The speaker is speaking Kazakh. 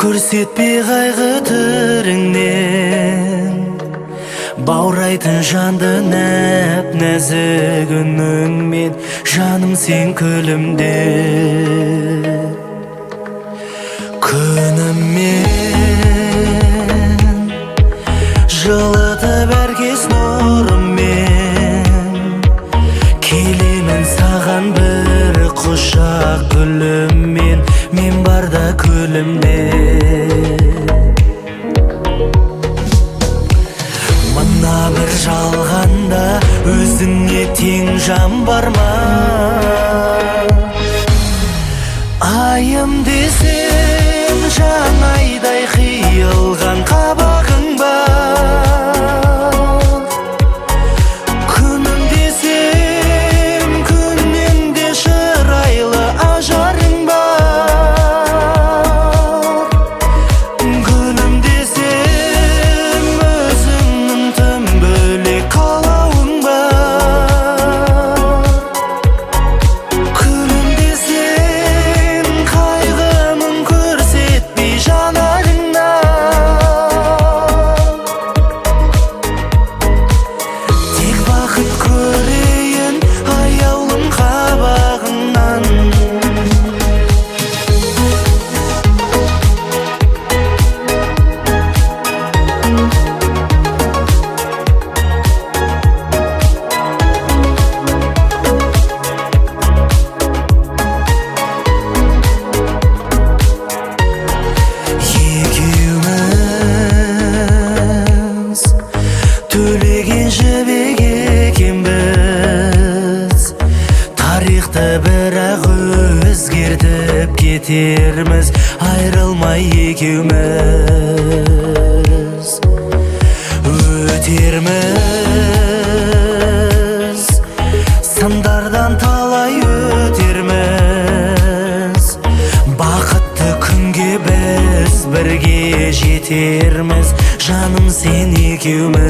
Көрсетпей қайғы түріңнен, баурайтын жанды нәп-нәзік үніңмен, жаным сен күлімде. Күніммен жылытып әркез нұрыммен, келемін саған бір құшақ гүліммен, мен барда күлімде. Мына бір жалғанда өзіңе тең жан бар ма? Айым десем жаңайдай қиылған қабағың бар. Күнім десем күннен де шырайлы ажарың бар. Гүлім десем өзіңнің тым бөлек қалауың бар. Күлім десем қайғымын көрсетпей жанарыңнан. Тек бақыт көрейін аяулым қабағыңнан. Екеуміз төлеген жібек екенбіз, тарихты бірақ өзгертіп кетерміз, айрылмай екеуміз өтерміз, сындардан талай өтерміз. Бақытты күнге біз бірге жетерміз, жаным сен екеуміз.